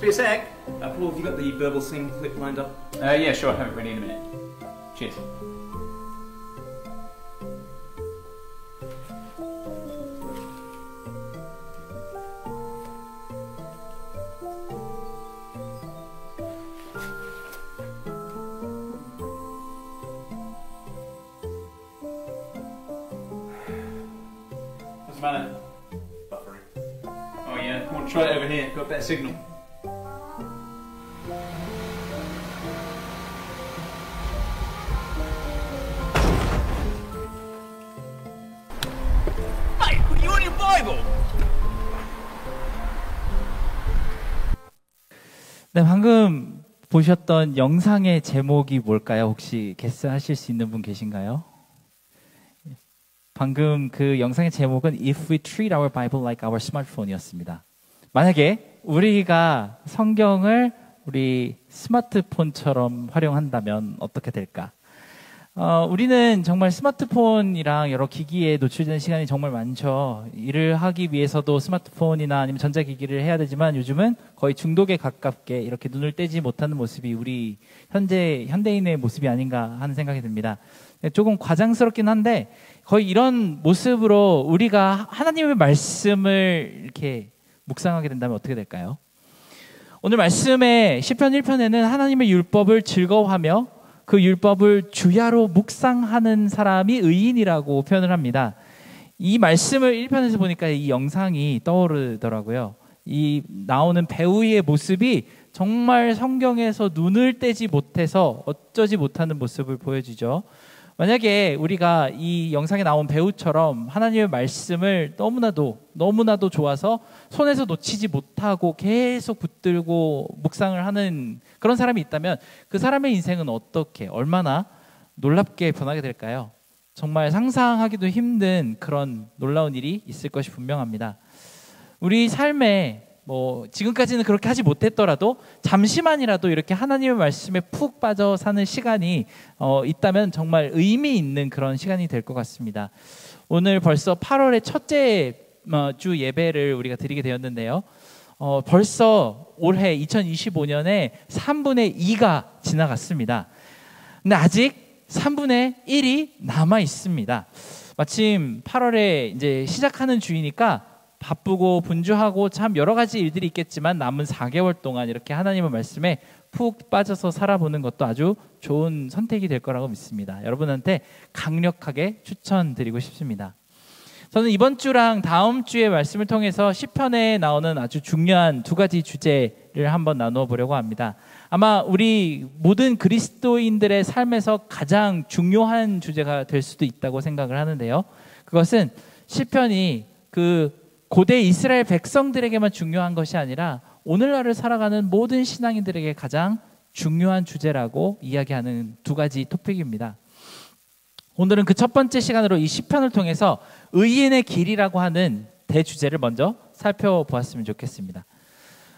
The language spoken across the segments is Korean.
be a sec. Paul, have you got the verbal sing clip lined up? Yeah, sure. Have it ready in a minute. Cheers. What's the matter? Buffering. Oh yeah, I want to try it over here. Got a better signal. Hey, put you on your Bible! 네, 방금 보셨던 영상의 제목이 뭘까요? 혹시 게스하실 수 있는 분 계신가요? 방금 그 영상의 제목은 If we treat our Bible like our smartphone이었습니다. 만약에 우리가 성경을 우리 스마트폰처럼 활용한다면 어떻게 될까? 우리는 정말 스마트폰이랑 여러 기기에 노출되는 시간이 정말 많죠. 일을 하기 위해서도 스마트폰이나 아니면 전자기기를 해야 되지만 요즘은 거의 중독에 가깝게 이렇게 눈을 떼지 못하는 모습이 우리 현대인의 모습이 아닌가 하는 생각이 듭니다. 조금 과장스럽긴 한데 거의 이런 모습으로 우리가 하나님의 말씀을 이렇게 묵상하게 된다면 어떻게 될까요? 오늘 말씀의 시편 1편에는 하나님의 율법을 즐거워하며 그 율법을 주야로 묵상하는 사람이 의인이라고 표현을 합니다. 이 말씀을 1편에서 보니까 이 영상이 떠오르더라고요. 이 나오는 배우의 모습이 정말 성경에서 눈을 떼지 못해서 어쩌지 못하는 모습을 보여주죠. 만약에 우리가 이 영상에 나온 배우처럼 하나님의 말씀을 너무나도 좋아서 손에서 놓치지 못하고 계속 붙들고 묵상을 하는 그런 사람이 있다면 그 사람의 인생은 어떻게 얼마나 놀랍게 변하게 될까요? 정말 상상하기도 힘든 그런 놀라운 일이 있을 것이 분명합니다. 우리 삶에 지금까지는 그렇게 하지 못했더라도 잠시만이라도 이렇게 하나님의 말씀에 푹 빠져 사는 시간이 있다면 정말 의미 있는 그런 시간이 될 것 같습니다. 오늘 벌써 8월의 첫째 주 예배를 우리가 드리게 되었는데요. 벌써 올해 2025년에 3분의 2가 지나갔습니다. 근데 아직 3분의 1이 남아 있습니다. 마침 8월에 이제 시작하는 주이니까 바쁘고 분주하고 참 여러 가지 일들이 있겠지만 남은 4개월 동안 이렇게 하나님의 말씀에 푹 빠져서 살아보는 것도 아주 좋은 선택이 될 거라고 믿습니다. 여러분한테 강력하게 추천드리고 싶습니다. 저는 이번 주랑 다음 주의 말씀을 통해서 시편에 나오는 아주 중요한 두 가지 주제를 한번 나누어 보려고 합니다. 아마 우리 모든 그리스도인들의 삶에서 가장 중요한 주제가 될 수도 있다고 생각을 하는데요. 그것은 시편이 그 고대 이스라엘 백성들에게만 중요한 것이 아니라 오늘날을 살아가는 모든 신앙인들에게 가장 중요한 주제라고 이야기하는 두 가지 토픽입니다. 오늘은 그 첫 번째 시간으로 이 시편을 통해서 의인의 길이라고 하는 대주제를 먼저 살펴보았으면 좋겠습니다.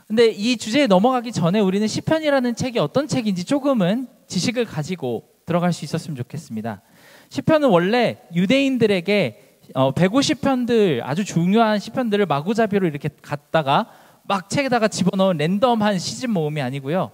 근데 이 주제에 넘어가기 전에 우리는 시편이라는 책이 어떤 책인지 조금은 지식을 가지고 들어갈 수 있었으면 좋겠습니다. 시편은 원래 유대인들에게 150편들 아주 중요한 시편들을 마구잡이로 이렇게 갖다가 막 책에다가 집어넣은 랜덤한 시집 모음이 아니고요.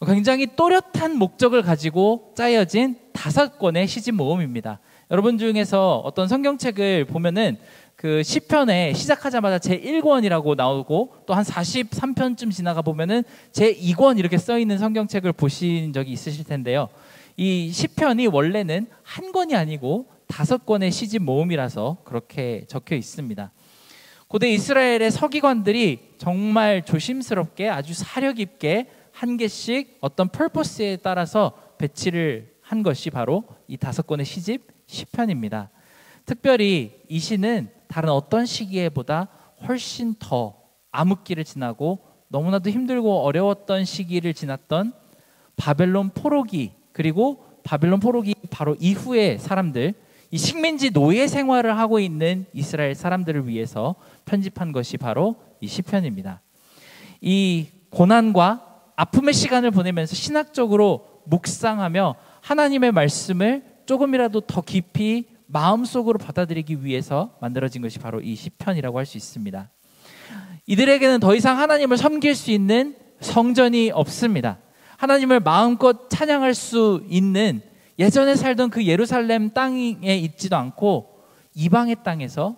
굉장히 또렷한 목적을 가지고 짜여진 5권의 시집 모음입니다. 여러분 중에서 어떤 성경책을 보면은 그 시편에 시작하자마자 제1권이라고 나오고 또 한 43편쯤 지나가 보면은 제2권 이렇게 써 있는 성경책을 보신 적이 있으실 텐데요. 이 시편이 원래는 한 권이 아니고 5권의 시집 모음이라서 그렇게 적혀 있습니다. 고대 이스라엘의 서기관들이 정말 조심스럽게 아주 사려 깊게 한 개씩 어떤 퍼포스에 따라서 배치를 한 것이 바로 이 5권의 시집 시편입니다. 특별히 이 시는 다른 어떤 시기에보다 훨씬 더 암흑기를 지나고 너무나도 힘들고 어려웠던 시기를 지났던 바벨론 포로기 그리고 바벨론 포로기 바로 이후의 사람들 이 식민지 노예 생활을 하고 있는 이스라엘 사람들을 위해서 편집한 것이 바로 이 시편입니다. 이 고난과 아픔의 시간을 보내면서 신학적으로 묵상하며 하나님의 말씀을 조금이라도 더 깊이 마음속으로 받아들이기 위해서 만들어진 것이 바로 이 시편이라고 할 수 있습니다. 이들에게는 더 이상 하나님을 섬길 수 있는 성전이 없습니다. 하나님을 마음껏 찬양할 수 있는 예전에 살던 그 예루살렘 땅에 있지도 않고 이방의 땅에서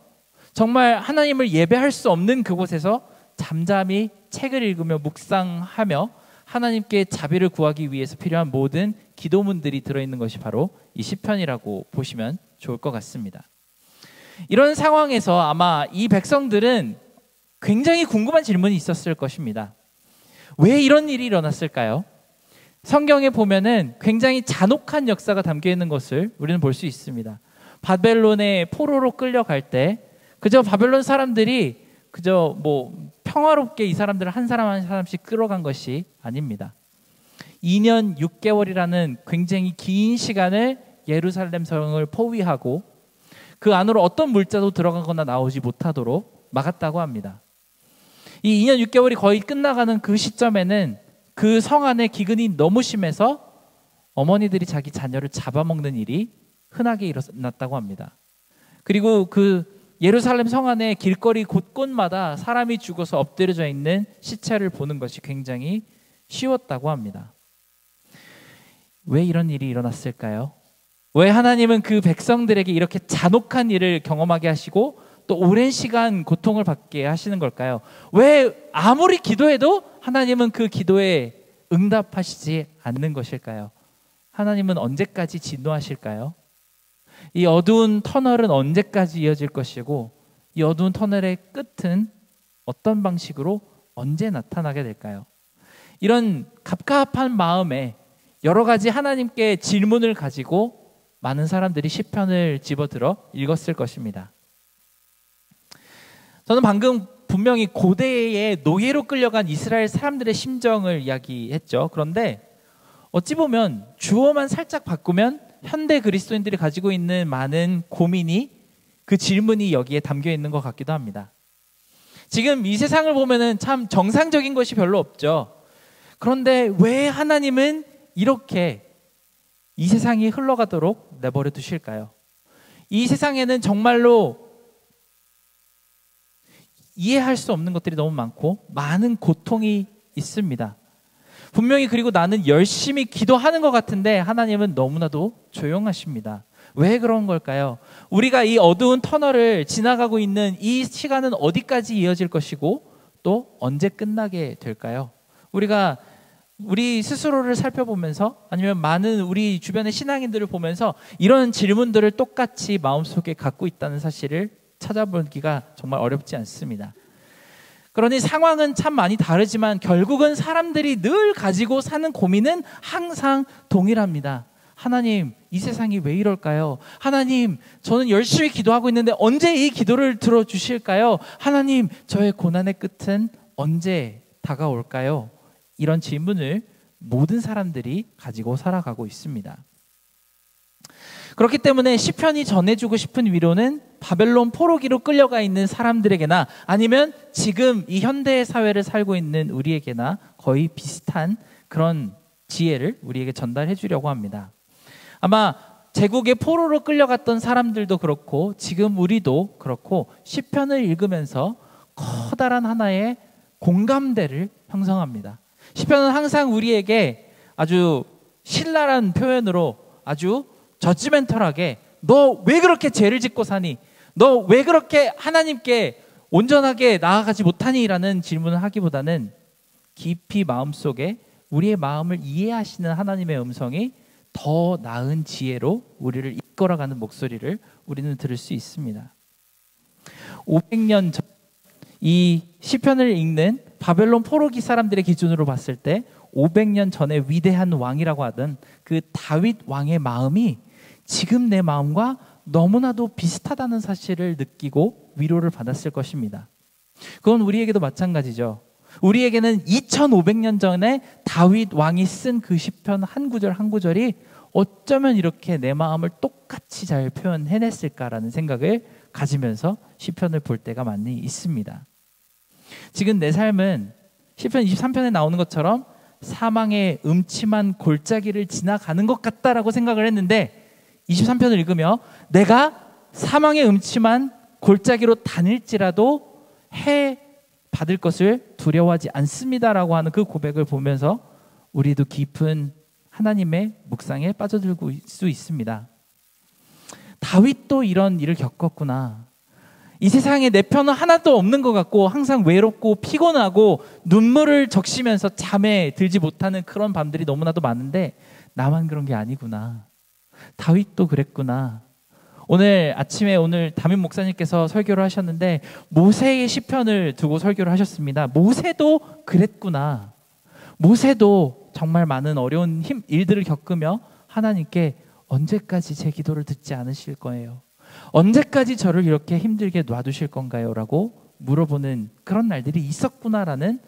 정말 하나님을 예배할 수 없는 그곳에서 잠잠히 책을 읽으며 묵상하며 하나님께 자비를 구하기 위해서 필요한 모든 기도문들이 들어있는 것이 바로 이 시편이라고 보시면 좋을 것 같습니다. 이런 상황에서 아마 이 백성들은 굉장히 궁금한 질문이 있었을 것입니다. 왜 이런 일이 일어났을까요? 성경에 보면은 굉장히 잔혹한 역사가 담겨 있는 것을 우리는 볼 수 있습니다. 바벨론의 포로로 끌려갈 때 그저 바벨론 사람들이 그저 평화롭게 이 사람들을 한 사람 한 사람씩 끌어간 것이 아닙니다. 2년 6개월이라는 굉장히 긴 시간을 예루살렘 성을 포위하고 그 안으로 어떤 물자도 들어가거나 나오지 못하도록 막았다고 합니다. 이 2년 6개월이 거의 끝나가는 그 시점에는 그 성 안에 기근이 너무 심해서 어머니들이 자기 자녀를 잡아먹는 일이 흔하게 일어났다고 합니다. 그리고 그 예루살렘 성 안에 길거리 곳곳마다 사람이 죽어서 엎드려져 있는 시체를 보는 것이 굉장히 쉬웠다고 합니다. 왜 이런 일이 일어났을까요? 왜 하나님은 그 백성들에게 이렇게 잔혹한 일을 경험하게 하시고 또 오랜 시간 고통을 받게 하시는 걸까요? 왜 아무리 기도해도 하나님은 그 기도에 응답하시지 않는 것일까요? 하나님은 언제까지 진노하실까요? 이 어두운 터널은 언제까지 이어질 것이고 이 어두운 터널의 끝은 어떤 방식으로 언제 나타나게 될까요? 이런 갑갑한 마음에 여러 가지 하나님께 질문을 가지고 많은 사람들이 시편을 집어들어 읽었을 것입니다. 저는 방금 분명히 고대의 노예로 끌려간 이스라엘 사람들의 심정을 이야기했죠. 그런데 어찌 보면 주어만 살짝 바꾸면 현대 그리스도인들이 가지고 있는 많은 고민이 그 질문이 여기에 담겨 있는 것 같기도 합니다. 지금 이 세상을 보면은 참 정상적인 것이 별로 없죠. 그런데 왜 하나님은 이렇게 이 세상이 흘러가도록 내버려 두실까요? 이 세상에는 정말로 이해할 수 없는 것들이 너무 많고 많은 고통이 있습니다. 분명히 그리고 나는 열심히 기도하는 것 같은데 하나님은 너무나도 조용하십니다. 왜 그런 걸까요? 우리가 이 어두운 터널을 지나가고 있는 이 시간은 어디까지 이어질 것이고 또 언제 끝나게 될까요? 우리가 우리 스스로를 살펴보면서 아니면 많은 우리 주변의 신앙인들을 보면서 이런 질문들을 똑같이 마음속에 갖고 있다는 사실을 찾아보기가 정말 어렵지 않습니다. 그러니 상황은 참 많이 다르지만 결국은 사람들이 늘 가지고 사는 고민은 항상 동일합니다. 하나님, 이 세상이 왜 이럴까요? 하나님, 저는 열심히 기도하고 있는데 언제 이 기도를 들어주실까요? 하나님, 저의 고난의 끝은 언제 다가올까요? 이런 질문을 모든 사람들이 가지고 살아가고 있습니다. 그렇기 때문에 시편이 전해주고 싶은 위로는 바벨론 포로기로 끌려가 있는 사람들에게나 아니면 지금 이 현대 사회를 살고 있는 우리에게나 거의 비슷한 그런 지혜를 우리에게 전달해 주려고 합니다. 아마 제국의 포로로 끌려갔던 사람들도 그렇고 지금 우리도 그렇고 시편을 읽으면서 커다란 하나의 공감대를 형성합니다. 시편은 항상 우리에게 아주 신랄한 표현으로 아주 저지멘털하게 너 왜 그렇게 죄를 짓고 사니? 너 왜 그렇게 하나님께 온전하게 나아가지 못하니? 라는 질문을 하기보다는 깊이 마음속에 우리의 마음을 이해하시는 하나님의 음성이 더 나은 지혜로 우리를 이끌어가는 목소리를 우리는 들을 수 있습니다. 500년 전 이 시편을 읽는 바벨론 포로기 사람들의 기준으로 봤을 때 500년 전에 위대한 왕이라고 하던 그 다윗 왕의 마음이 지금 내 마음과 너무나도 비슷하다는 사실을 느끼고 위로를 받았을 것입니다. 그건 우리에게도 마찬가지죠. 우리에게는 2500년 전에 다윗 왕이 쓴 그 시편 한 구절 한 구절이 어쩌면 이렇게 내 마음을 똑같이 잘 표현해냈을까라는 생각을 가지면서 시편을 볼 때가 많이 있습니다. 지금 내 삶은 시편 23편에 나오는 것처럼 사망의 음침한 골짜기를 지나가는 것 같다라고 생각을 했는데 23편을 읽으며 내가 사망의 음침한 골짜기로 다닐지라도 받을 것을 두려워하지 않습니다라고 하는 그 고백을 보면서 우리도 깊은 하나님의 묵상에 빠져들고 수 있습니다. 다윗도 이런 일을 겪었구나. 이 세상에 내 편은 하나도 없는 것 같고 항상 외롭고 피곤하고 눈물을 적시면서 잠에 들지 못하는 그런 밤들이 너무나도 많은데 나만 그런 게 아니구나. 다윗도 그랬구나. 오늘 아침에 담임 목사님께서 설교를 하셨는데 모세의 시편을 두고 설교를 하셨습니다. 모세도 그랬구나. 모세도 정말 많은 어려운 일들을 겪으며 하나님께 언제까지 제 기도를 듣지 않으실 거예요? 언제까지 저를 이렇게 힘들게 놔두실 건가요? 라고 물어보는 그런 날들이 있었구나라는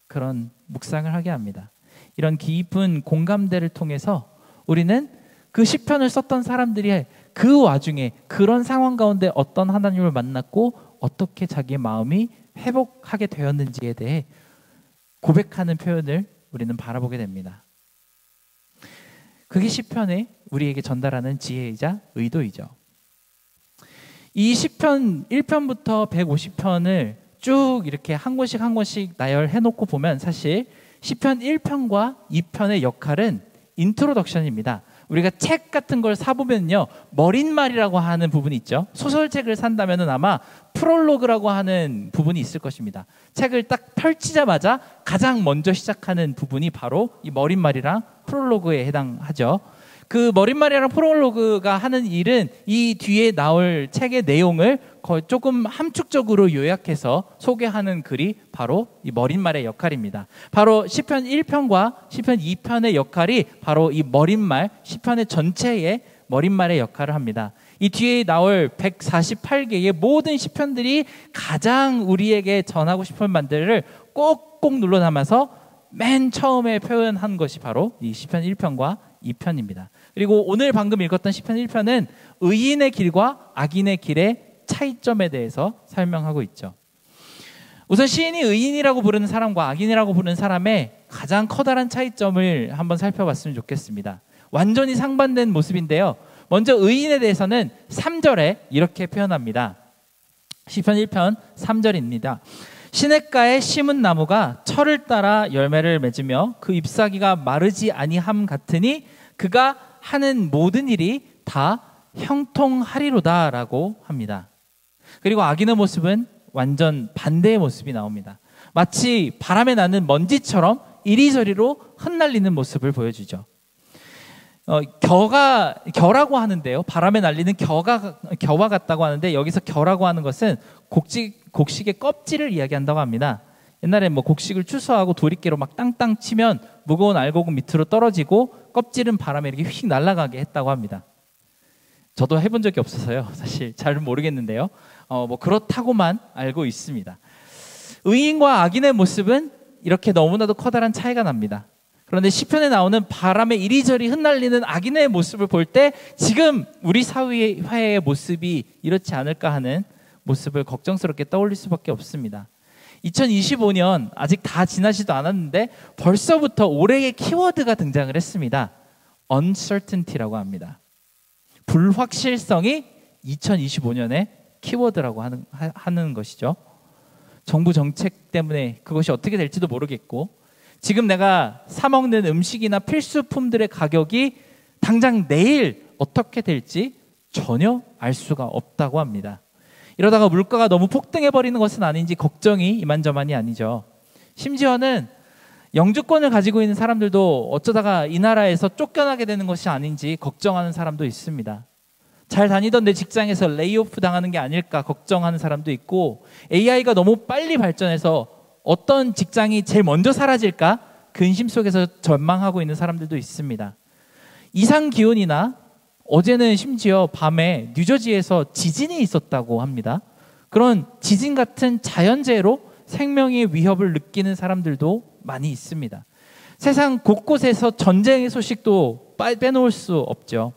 그런 묵상을 하게 합니다. 이런 깊은 공감대를 통해서 우리는 그 시편을 썼던 사람들이 그 와중에 그런 상황 가운데 어떤 하나님을 만났고 어떻게 자기의 마음이 회복하게 되었는지에 대해 고백하는 표현을 우리는 바라보게 됩니다. 그게 시편에 우리에게 전달하는 지혜이자 의도이죠. 이 시편 1편부터 150편을 쭉 이렇게 한 권씩 한 권씩 나열해 놓고 보면 사실 시편 1편과 2편의 역할은 인트로덕션입니다. 우리가 책 같은 걸 사보면요, 머릿말이라고 하는 부분이 있죠. 소설책을 산다면은 아마 프롤로그라고 하는 부분이 있을 것입니다. 책을 딱 펼치자마자 가장 먼저 시작하는 부분이 바로 이 머릿말이랑 프롤로그에 해당하죠. 그 머릿말이랑 프롤로그가 하는 일은 이 뒤에 나올 책의 내용을 조금 함축적으로 요약해서 소개하는 글이 바로 이 머릿말의 역할입니다. 바로 시편 1편과 시편 2편의 역할이 바로 이 머릿말, 시편의 전체의 머릿말의 역할을 합니다. 이 뒤에 나올 148개의 모든 시편들이 가장 우리에게 전하고 싶은 말들을 꼭꼭 눌러 담아서 맨 처음에 표현한 것이 바로 이 시편 1편과 2편입니다. 그리고 오늘 방금 읽었던 시편 1편은 의인의 길과 악인의 길의 차이점에 대해서 설명하고 있죠. 우선 시인이 의인이라고 부르는 사람과 악인이라고 부르는 사람의 가장 커다란 차이점을 한번 살펴봤으면 좋겠습니다. 완전히 상반된 모습인데요. 먼저 의인에 대해서는 3절에 이렇게 표현합니다. 시편 1편 3절입니다. 시냇가에 심은 나무가 철을 따라 열매를 맺으며 그 잎사귀가 마르지 아니함 같으니 그가 하는 모든 일이 다 형통하리로다라고 합니다. 그리고 악인의 모습은 완전 반대의 모습이 나옵니다. 마치 바람에 나는 먼지처럼 이리저리로 흩날리는 모습을 보여주죠. 겨라고 하는데요. 바람에 날리는 겨와 같다고 하는데 여기서 겨라고 하는 것은 곡식의 껍질을 이야기한다고 합니다. 옛날에 뭐 곡식을 추수하고 도리깨로 막 땅땅 치면 무거운 알곡은 밑으로 떨어지고 껍질은 바람에 이렇게 휙 날아가게 했다고 합니다. 저도 해본 적이 없어서요. 사실 잘 모르겠는데요. 뭐 그렇다고만 알고 있습니다. 의인과 악인의 모습은 이렇게 너무나도 커다란 차이가 납니다. 그런데 시편에 나오는 바람에 이리저리 흩날리는 악인의 모습을 볼 때 지금 우리 사회의 모습이 이렇지 않을까 하는 모습을 걱정스럽게 떠올릴 수밖에 없습니다. 2025년 아직 다 지나지도 않았는데 벌써부터 올해의 키워드가 등장을 했습니다. uncertainty라고 합니다. 불확실성이 2025년의 키워드라고 하는 것이죠. 정부 정책 때문에 그것이 어떻게 될지도 모르겠고 지금 내가 사 먹는 음식이나 필수품들의 가격이 당장 내일 어떻게 될지 전혀 알 수가 없다고 합니다. 이러다가 물가가 너무 폭등해버리는 것은 아닌지 걱정이 이만저만이 아니죠. 심지어는 영주권을 가지고 있는 사람들도 어쩌다가 이 나라에서 쫓겨나게 되는 것이 아닌지 걱정하는 사람도 있습니다. 잘 다니던 내 직장에서 레이오프 당하는 게 아닐까 걱정하는 사람도 있고 AI가 너무 빨리 발전해서 어떤 직장이 제일 먼저 사라질까 근심 속에서 전망하고 있는 사람들도 있습니다. 이상 기온이나 어제는 심지어 밤에 뉴저지에서 지진이 있었다고 합니다. 그런 지진 같은 자연재해로 생명의 위협을 느끼는 사람들도 많이 있습니다. 세상 곳곳에서 전쟁의 소식도 빼놓을 수 없죠.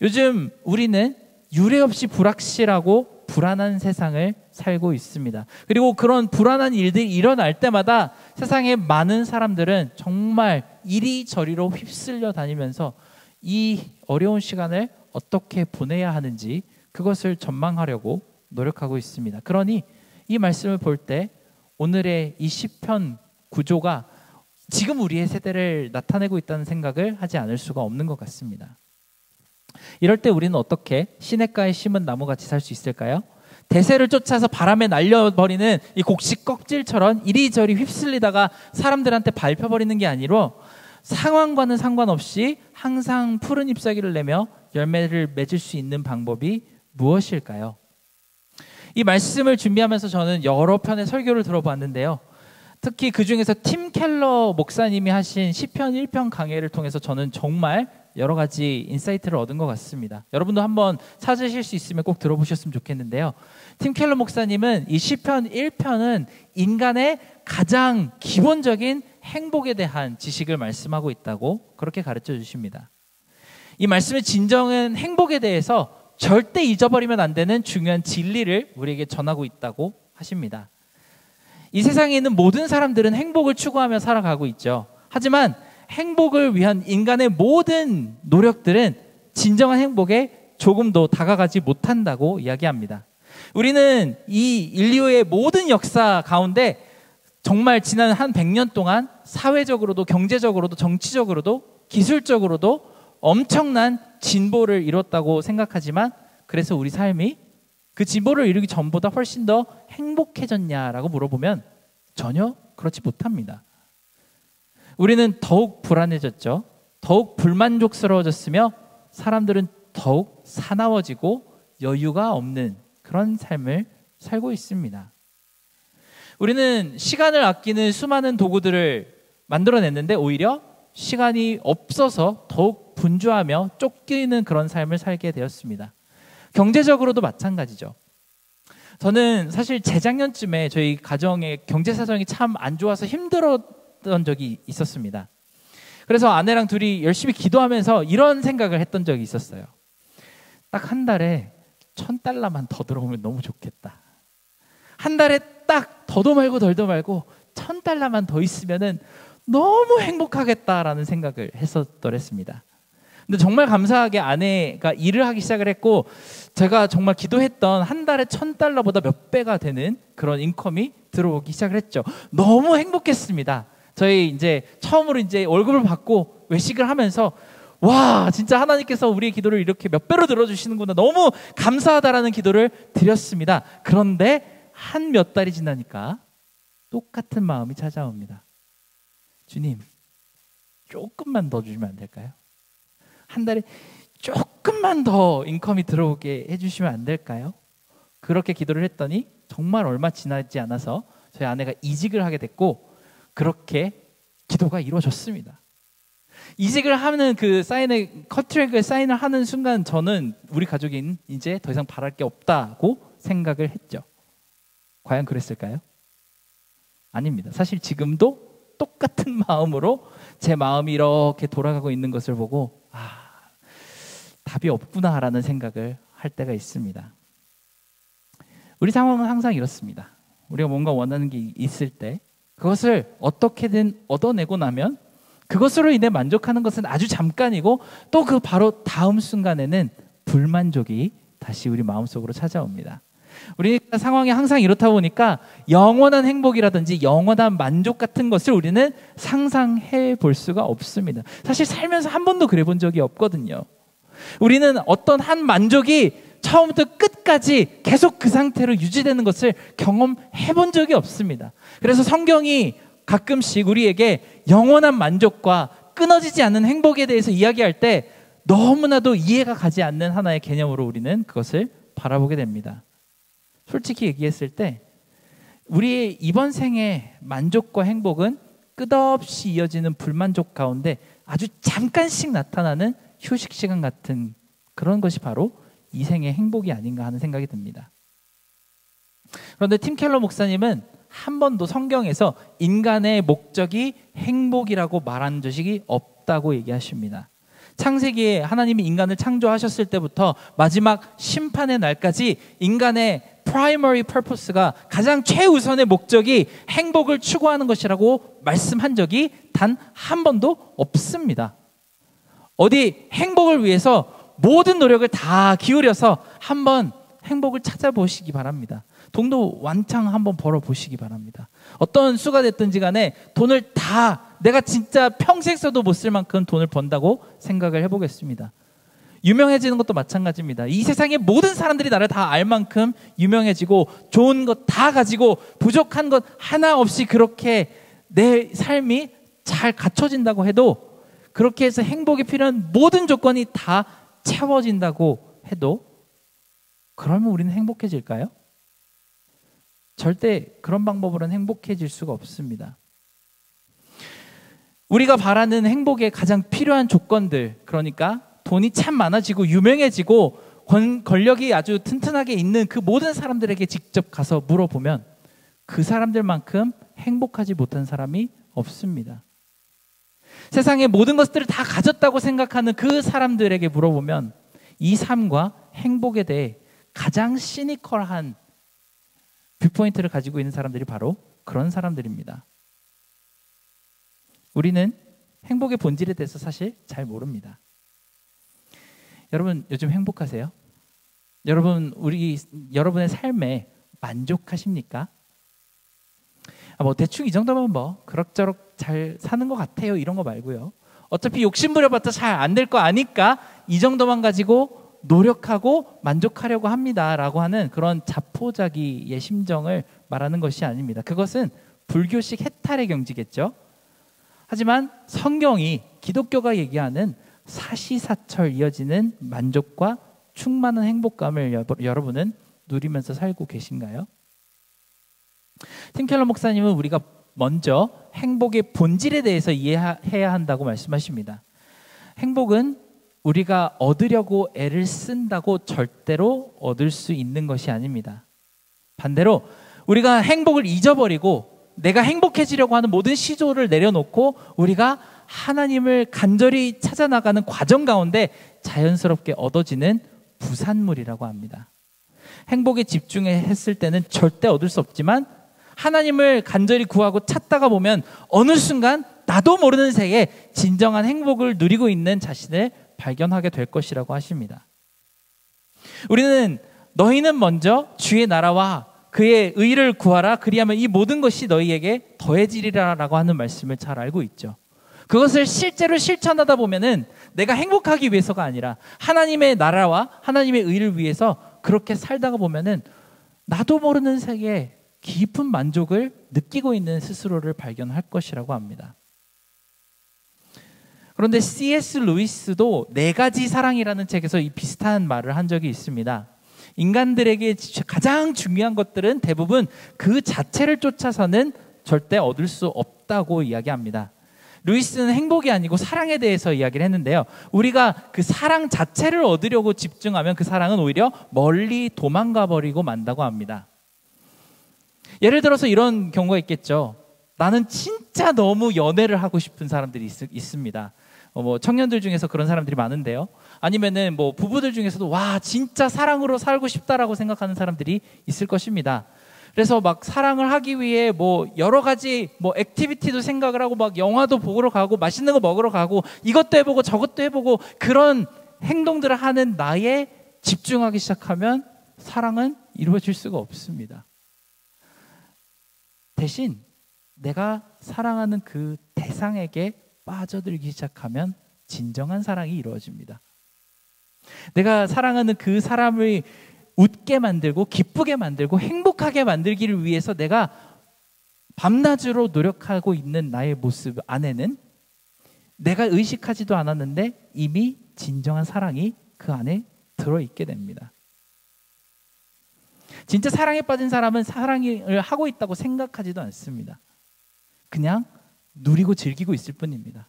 요즘 우리는 유례없이 불확실하고 불안한 세상을 살고 있습니다. 그리고 그런 불안한 일들이 일어날 때마다 세상의 많은 사람들은 정말 이리저리로 휩쓸려 다니면서 이 어려운 시간을 어떻게 보내야 하는지 그것을 전망하려고 노력하고 있습니다. 그러니 이 말씀을 볼 때 오늘의 이 시편 구조가 지금 우리의 세대를 나타내고 있다는 생각을 하지 않을 수가 없는 것 같습니다. 이럴 때 우리는 어떻게 시냇가에 심은 나무같이 살 수 있을까요? 대세를 쫓아서 바람에 날려버리는 이 곡식 껍질처럼 이리저리 휩쓸리다가 사람들한테 밟혀버리는 게 아니라 상황과는 상관없이 항상 푸른 잎사귀를 내며 열매를 맺을 수 있는 방법이 무엇일까요? 이 말씀을 준비하면서 저는 여러 편의 설교를 들어봤는데요. 특히 그 중에서 팀 켈러 목사님이 하신 시편 1편 강해를 통해서 저는 정말 여러 가지 인사이트를 얻은 것 같습니다. 여러분도 한번 찾으실 수 있으면 꼭 들어보셨으면 좋겠는데요. 팀 켈러 목사님은 이 시편 1편은 인간의 가장 기본적인 행복에 대한 지식을 말씀하고 있다고 그렇게 가르쳐 주십니다. 이 말씀의 진정한 행복에 대해서 절대 잊어버리면 안 되는 중요한 진리를 우리에게 전하고 있다고 하십니다. 이 세상에 있는 모든 사람들은 행복을 추구하며 살아가고 있죠. 하지만 행복을 위한 인간의 모든 노력들은 진정한 행복에 조금도 다가가지 못한다고 이야기합니다. 우리는 이 인류의 모든 역사 가운데 정말 지난 한 100년 동안 사회적으로도 경제적으로도 정치적으로도 기술적으로도 엄청난 진보를 이뤘다고 생각하지만 그래서 우리 삶이 그 진보를 이루기 전보다 훨씬 더 행복해졌냐라고 물어보면 전혀 그렇지 못합니다. 우리는 더욱 불안해졌죠. 더욱 불만족스러워졌으며 사람들은 더욱 사나워지고 여유가 없는 그런 삶을 살고 있습니다. 우리는 시간을 아끼는 수많은 도구들을 만들어냈는데 오히려 시간이 없어서 더욱 분주하며 쫓기는 그런 삶을 살게 되었습니다. 경제적으로도 마찬가지죠. 저는 사실 재작년쯤에 저희 가정의 경제 사정이 참 안 좋아서 힘들었던 적이 있었습니다. 그래서 아내랑 둘이 열심히 기도하면서 이런 생각을 했던 적이 있었어요. 딱 한 달에 $1,000만 더 들어오면 너무 좋겠다. 한 달에 딱 더도 말고 덜도 말고 $1,000만 더 있으면은 너무 행복하겠다라는 생각을 했었더랬습니다. 근데 정말 감사하게 아내가 일을 하기 시작을 했고 제가 정말 기도했던 한 달에 $1,000보다 몇 배가 되는 그런 인컴이 들어오기 시작을 했죠. 너무 행복했습니다. 저희 이제 처음으로 이제 월급을 받고 외식을 하면서 와 진짜 하나님께서 우리의 기도를 이렇게 몇 배로 들어주시는구나 너무 감사하다라는 기도를 드렸습니다. 그런데 한 몇 달이 지나니까 똑같은 마음이 찾아옵니다. 주님 조금만 더 주시면 안 될까요? 한 달에 조금만 더 인컴이 들어오게 해주시면 안 될까요? 그렇게 기도를 했더니 정말 얼마 지나지 않아서 저희 아내가 이직을 하게 됐고 그렇게 기도가 이루어졌습니다. 이직을 하는 그 컨트랙을 사인을 하는 순간 저는 우리 가족이 이제 더 이상 바랄 게 없다고 생각을 했죠. 과연 그랬을까요? 아닙니다. 사실 지금도 똑같은 마음으로 제 마음이 이렇게 돌아가고 있는 것을 보고 답이 없구나라는 생각을 할 때가 있습니다. 우리 상황은 항상 이렇습니다. 우리가 뭔가 원하는 게 있을 때 그것을 어떻게든 얻어내고 나면 그것으로 인해 만족하는 것은 아주 잠깐이고 또 그 바로 다음 순간에는 불만족이 다시 우리 마음속으로 찾아옵니다. 우리가 상황이 항상 이렇다 보니까 영원한 행복이라든지 영원한 만족 같은 것을 우리는 상상해 볼 수가 없습니다. 사실 살면서 한 번도 그래 본 적이 없거든요. 우리는 어떤 한 만족이 처음부터 끝까지 계속 그 상태로 유지되는 것을 경험해 본 적이 없습니다. 그래서 성경이 가끔씩 우리에게 영원한 만족과 끊어지지 않는 행복에 대해서 이야기할 때 너무나도 이해가 가지 않는 하나의 개념으로 우리는 그것을 바라보게 됩니다. 솔직히 얘기했을 때 우리의 이번 생의 만족과 행복은 끝없이 이어지는 불만족 가운데 아주 잠깐씩 나타나는 휴식 시간 같은 그런 것이 바로 이 생의 행복이 아닌가 하는 생각이 듭니다. 그런데 팀 켈러 목사님은 한 번도 성경에서 인간의 목적이 행복이라고 말한 적이 없다고 얘기하십니다. 창세기에 하나님이 인간을 창조하셨을 때부터 마지막 심판의 날까지 인간의 primary purpose가 가장 최우선의 목적이 행복을 추구하는 것이라고 말씀한 적이 단 한 번도 없습니다. 어디 행복을 위해서 모든 노력을 다 기울여서 한번 행복을 찾아보시기 바랍니다. 돈도 왕창 한번 벌어보시기 바랍니다. 어떤 수가 됐든지 간에 돈을 다 내가 진짜 평생 써도 못 쓸 만큼 돈을 번다고 생각을 해보겠습니다. 유명해지는 것도 마찬가지입니다. 이 세상의 모든 사람들이 나를 다 알 만큼 유명해지고 좋은 것 다 가지고 부족한 것 하나 없이 그렇게 내 삶이 잘 갖춰진다고 해도, 그렇게 해서 행복이 필요한 모든 조건이 다 채워진다고 해도 그러면 우리는 행복해질까요? 절대 그런 방법으로는 행복해질 수가 없습니다. 우리가 바라는 행복에 가장 필요한 조건들, 그러니까 돈이 참 많아지고 유명해지고 권력이 아주 튼튼하게 있는 그 모든 사람들에게 직접 가서 물어보면 그 사람들만큼 행복하지 못한 사람이 없습니다. 세상의 모든 것들을 다 가졌다고 생각하는 그 사람들에게 물어보면 이 삶과 행복에 대해 가장 시니컬한 뷰포인트를 가지고 있는 사람들이 바로 그런 사람들입니다. 우리는 행복의 본질에 대해서 사실 잘 모릅니다. 여러분 요즘 행복하세요? 여러분의 삶에 만족하십니까? 뭐 대충 이 정도면 뭐 그럭저럭 잘 사는 것 같아요, 이런 거 말고요. 어차피 욕심 부려봤자 잘 안 될 거 아니까 이 정도만 가지고 노력하고 만족하려고 합니다라고 하는 그런 자포자기의 심정을 말하는 것이 아닙니다. 그것은 불교식 해탈의 경지겠죠. 하지만 성경이, 기독교가 얘기하는 사시사철 이어지는 만족과 충만한 행복감을 여러분은 누리면서 살고 계신가요? 팀 켈러 목사님은 우리가 먼저 행복의 본질에 대해서 이해해야 한다고 말씀하십니다. 행복은 우리가 얻으려고 애를 쓴다고 절대로 얻을 수 있는 것이 아닙니다. 반대로 우리가 행복을 잊어버리고 내가 행복해지려고 하는 모든 시도를 내려놓고 우리가 하나님을 간절히 찾아나가는 과정 가운데 자연스럽게 얻어지는 부산물이라고 합니다. 행복에 집중했을 때는 절대 얻을 수 없지만 하나님을 간절히 구하고 찾다가 보면 어느 순간 나도 모르는 새에 진정한 행복을 누리고 있는 자신을 발견하게 될 것이라고 하십니다. 우리는 너희는 먼저 주의 나라와 그의 의를 구하라, 그리하면 이 모든 것이 너희에게 더해지리라 라고 하는 말씀을 잘 알고 있죠. 그것을 실제로 실천하다 보면은 내가 행복하기 위해서가 아니라 하나님의 나라와 하나님의 의를 위해서 그렇게 살다가 보면은 나도 모르는 새에 깊은 만족을 느끼고 있는 스스로를 발견할 것이라고 합니다. 그런데 C.S. 루이스도 네 가지 사랑이라는 책에서 이 비슷한 말을 한 적이 있습니다. 인간들에게 가장 중요한 것들은 대부분 그 자체를 쫓아서는 절대 얻을 수 없다고 이야기합니다. 루이스는 행복이 아니고 사랑에 대해서 이야기를 했는데요. 우리가 그 사랑 자체를 얻으려고 집중하면 그 사랑은 오히려 멀리 도망가 버리고 만다고 합니다. 예를 들어서 이런 경우가 있겠죠. 나는 진짜 너무 연애를 하고 싶은 사람들이 있습니다. 뭐 청년들 중에서 그런 사람들이 많은데요. 아니면은 뭐 부부들 중에서도 와 진짜 사랑으로 살고 싶다라고 생각하는 사람들이 있을 것입니다. 그래서 막 사랑을 하기 위해 뭐 여러 가지 뭐 액티비티도 생각을 하고 막 영화도 보러 가고 맛있는 거 먹으러 가고 이것도 해보고 저것도 해보고 그런 행동들을 하는 나에 집중하기 시작하면 사랑은 이루어질 수가 없습니다. 대신 내가 사랑하는 그 대상에게 빠져들기 시작하면 진정한 사랑이 이루어집니다. 내가 사랑하는 그 사람을 웃게 만들고 기쁘게 만들고 행복하게 만들기를 위해서 내가 밤낮으로 노력하고 있는 나의 모습 안에는 내가 의식하지도 않았는데 이미 진정한 사랑이 그 안에 들어있게 됩니다. 진짜 사랑에 빠진 사람은 사랑을 하고 있다고 생각하지도 않습니다. 그냥 누리고 즐기고 있을 뿐입니다.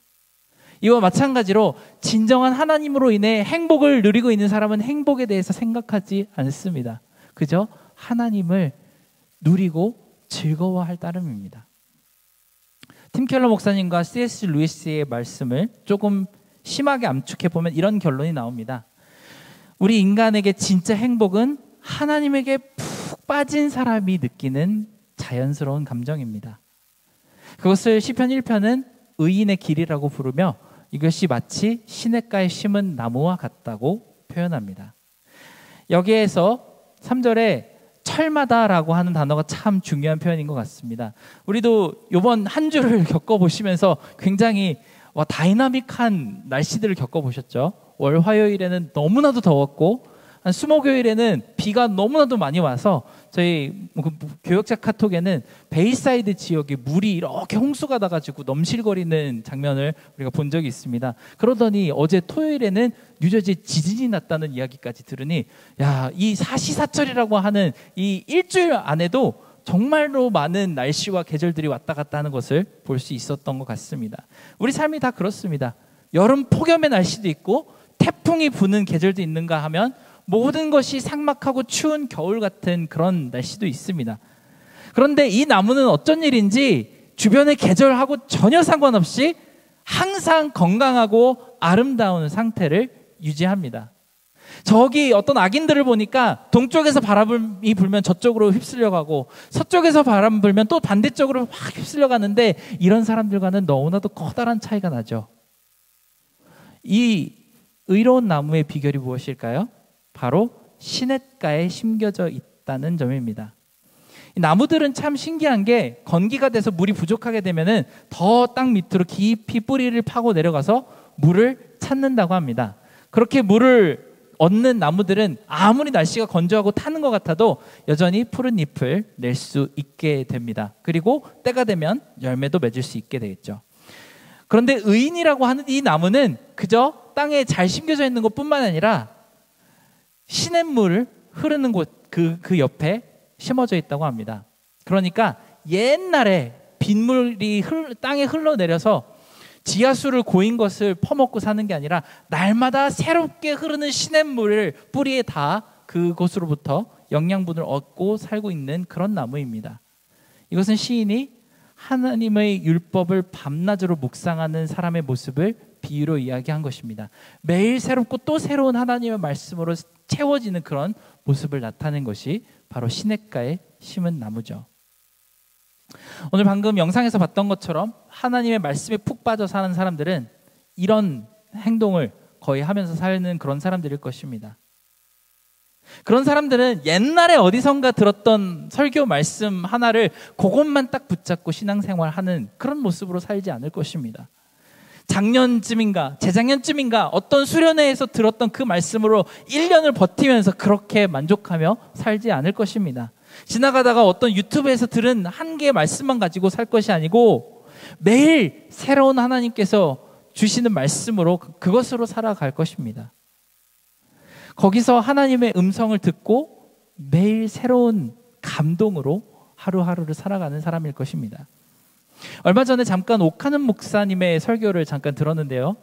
이와 마찬가지로 진정한 하나님으로 인해 행복을 누리고 있는 사람은 행복에 대해서 생각하지 않습니다. 그저 하나님을 누리고 즐거워할 따름입니다. 팀 켈러 목사님과 C.S. 루이스의 말씀을 조금 심하게 암축해보면 이런 결론이 나옵니다. 우리 인간에게 진짜 행복은 하나님에게 푹 빠진 사람이 느끼는 자연스러운 감정입니다. 그것을 시편 1편은 의인의 길이라고 부르며 이것이 마치 시냇가에 심은 나무와 같다고 표현합니다. 여기에서 3절에 철마다라고 하는 단어가 참 중요한 표현인 것 같습니다. 우리도 이번 한 주를 겪어보시면서 굉장히 다이나믹한 날씨들을 겪어보셨죠. 월 화요일에는 너무나도 더웠고 한 수목요일에는 비가 너무나도 많이 와서 저희 교역자 카톡에는 베이사이드 지역에 물이 이렇게 홍수가 나가지고 넘실거리는 장면을 우리가 본 적이 있습니다. 그러더니 어제 토요일에는 뉴저지에 지진이 났다는 이야기까지 들으니 이 사시사철이라고 하는 이 일주일 안에도 정말로 많은 날씨와 계절들이 왔다 갔다 하는 것을 볼 수 있었던 것 같습니다. 우리 삶이 다 그렇습니다. 여름 폭염의 날씨도 있고 태풍이 부는 계절도 있는가 하면 모든 것이 삭막하고 추운 겨울 같은 그런 날씨도 있습니다. 그런데 이 나무는 어쩐 일인지 주변의 계절하고 전혀 상관없이 항상 건강하고 아름다운 상태를 유지합니다. 저기 어떤 악인들을 보니까 동쪽에서 바람이 불면 저쪽으로 휩쓸려 가고 서쪽에서 바람 불면 또 반대쪽으로 확 휩쓸려 가는데 이런 사람들과는 너무나도 커다란 차이가 나죠. 이 의로운 나무의 비결이 무엇일까요? 바로 시냇가에 심겨져 있다는 점입니다. 이 나무들은 참 신기한 게 건기가 돼서 물이 부족하게 되면은 더 땅 밑으로 깊이 뿌리를 파고 내려가서 물을 찾는다고 합니다. 그렇게 물을 얻는 나무들은 아무리 날씨가 건조하고 타는 것 같아도 여전히 푸른 잎을 낼 수 있게 됩니다. 그리고 때가 되면 열매도 맺을 수 있게 되겠죠. 그런데 의인이라고 하는 이 나무는 그저 땅에 잘 심겨져 있는 것뿐만 아니라 시냇물 흐르는 곳 그 옆에 심어져 있다고 합니다. 그러니까 옛날에 빗물이 땅에 흘러내려서 지하수를 고인 것을 퍼먹고 사는 게 아니라 날마다 새롭게 흐르는 시냇물을 뿌리에 닿아 그곳으로부터 영양분을 얻고 살고 있는 그런 나무입니다. 이것은 시인이 하나님의 율법을 밤낮으로 묵상하는 사람의 모습을 비유로 이야기한 것입니다. 매일 새롭고 또 새로운 하나님의 말씀으로 채워지는 그런 모습을 나타낸 것이 바로 시냇가에 심은 나무죠. 오늘 방금 영상에서 봤던 것처럼 하나님의 말씀에 푹 빠져 사는 사람들은 이런 행동을 거의 하면서 사는 그런 사람들일 것입니다. 그런 사람들은 옛날에 어디선가 들었던 설교 말씀 하나를 그것만 딱 붙잡고 신앙생활하는 그런 모습으로 살지 않을 것입니다. 작년쯤인가 재작년쯤인가 어떤 수련회에서 들었던 그 말씀으로 1년을 버티면서 그렇게 만족하며 살지 않을 것입니다. 지나가다가 어떤 유튜브에서 들은 한 개의 말씀만 가지고 살 것이 아니고 매일 새로운 하나님께서 주시는 말씀으로 그것으로 살아갈 것입니다. 거기서 하나님의 음성을 듣고 매일 새로운 감동으로 하루하루를 살아가는 사람일 것입니다. 얼마 전에 잠깐 옥하는 목사님의 설교를 잠깐 들었는데요.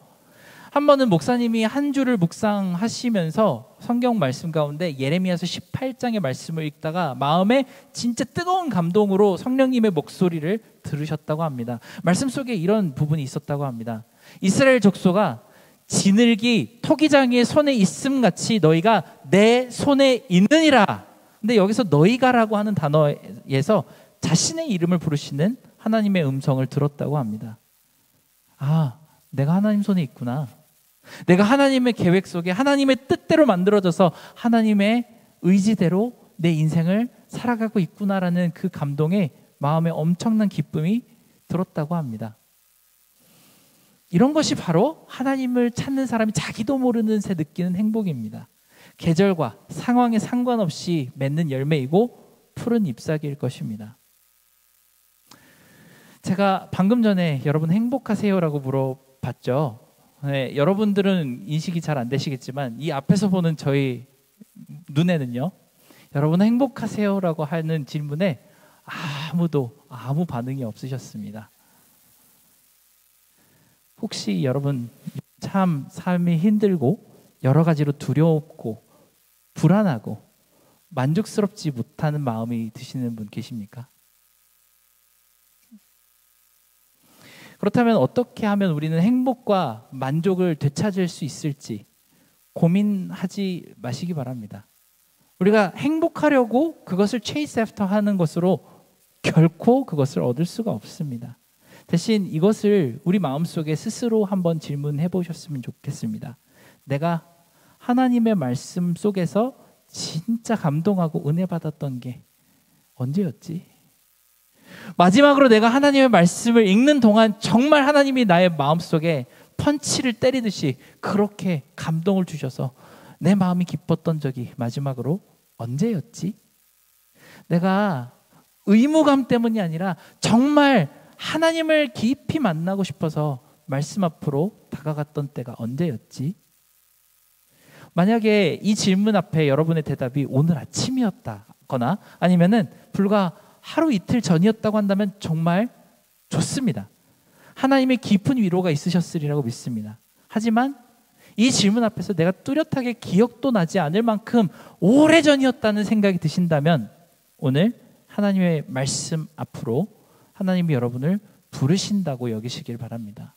한 번은 목사님이 한 주를 묵상하시면서 성경 말씀 가운데 예레미야서 18장의 말씀을 읽다가 마음에 진짜 뜨거운 감동으로 성령님의 목소리를 들으셨다고 합니다. 말씀 속에 이런 부분이 있었다고 합니다. 이스라엘 족속아, 지늘기 토기장이의 손에 있음 같이 너희가 내 손에 있느니라. 근데 여기서 너희가라고 하는 단어에서 자신의 이름을 부르시는 하나님의 음성을 들었다고 합니다. 아, 내가 하나님 손에 있구나. 내가 하나님의 계획 속에 하나님의 뜻대로 만들어져서 하나님의 의지대로 내 인생을 살아가고 있구나라는 그 감동에 마음에 엄청난 기쁨이 들었다고 합니다. 이런 것이 바로 하나님을 찾는 사람이 자기도 모르는 새 느끼는 행복입니다. 계절과 상황에 상관없이 맺는 열매이고 푸른 잎사귀일 것입니다. 제가 방금 전에 여러분 행복하세요라고 물어봤죠. 네, 여러분들은 인식이 잘 안 되시겠지만 이 앞에서 보는 저희 눈에는요, 여러분 행복하세요라고 하는 질문에 아무 반응이 없으셨습니다. 혹시 여러분 참 삶이 힘들고 여러 가지로 두렵고 불안하고 만족스럽지 못하는 마음이 드시는 분 계십니까? 그렇다면 어떻게 하면 우리는 행복과 만족을 되찾을 수 있을지 고민하지 마시기 바랍니다. 우리가 행복하려고 그것을 chase after 하는 것으로 결코 그것을 얻을 수가 없습니다. 대신 이것을 우리 마음속에 스스로 한번 질문해 보셨으면 좋겠습니다. 내가 하나님의 말씀 속에서 진짜 감동하고 은혜 받았던 게 언제였지? 마지막으로 내가 하나님의 말씀을 읽는 동안 정말 하나님이 나의 마음속에 펀치를 때리듯이 그렇게 감동을 주셔서 내 마음이 기뻤던 적이 마지막으로 언제였지? 내가 의무감 때문이 아니라 정말 하나님을 깊이 만나고 싶어서 말씀 앞으로 다가갔던 때가 언제였지? 만약에 이 질문 앞에 여러분의 대답이 오늘 아침이었다거나 아니면은 불과 하루 이틀 전이었다고 한다면 정말 좋습니다. 하나님의 깊은 위로가 있으셨으리라고 믿습니다. 하지만 이 질문 앞에서 내가 뚜렷하게 기억도 나지 않을 만큼 오래전이었다는 생각이 드신다면 오늘 하나님의 말씀 앞으로 하나님이 여러분을 부르신다고 여기시길 바랍니다.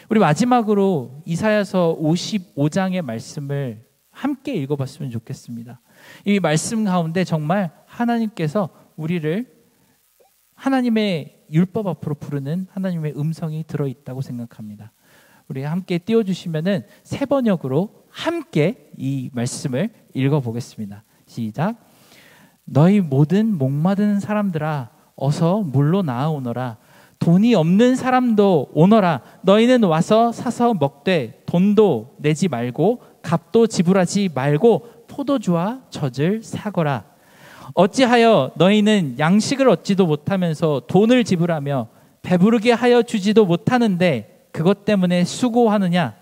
우리 마지막으로 이사야서 55장의 말씀을 함께 읽어봤으면 좋겠습니다. 이 말씀 가운데 정말 하나님께서 우리를 하나님의 율법 앞으로 부르는 하나님의 음성이 들어있다고 생각합니다. 우리 함께 띄워주시면은 새 번역으로 함께 이 말씀을 읽어보겠습니다. 시작. 너희 모든 목마른 사람들아 어서 물로 나아오너라. 돈이 없는 사람도 오너라. 너희는 와서 사서 먹되 돈도 내지 말고 값도 지불하지 말고 포도주와 젖을 사거라. 어찌하여 너희는 양식을 얻지도 못하면서 돈을 지불하며 배부르게 하여 주지도 못하는데 그것 때문에 수고하느냐?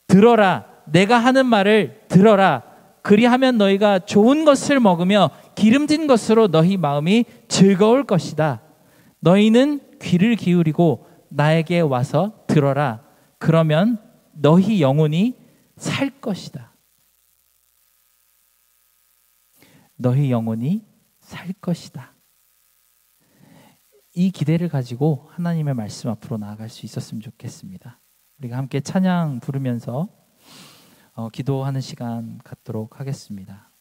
들어라. 내가 하는 말을 들어라. 그리하면 너희가 좋은 것을 먹으며 기름진 것으로 너희 마음이 즐거울 것이다. 너희는 귀를 기울이고 나에게 와서 들어라. 그러면 너희 영혼이 살 것이다. 너희 영혼이 살 것이다. 이 기대를 가지고 하나님의 말씀 앞으로 나아갈 수 있었으면 좋겠습니다. 우리가 함께 찬양 부르면서 기도하는 시간 갖도록 하겠습니다.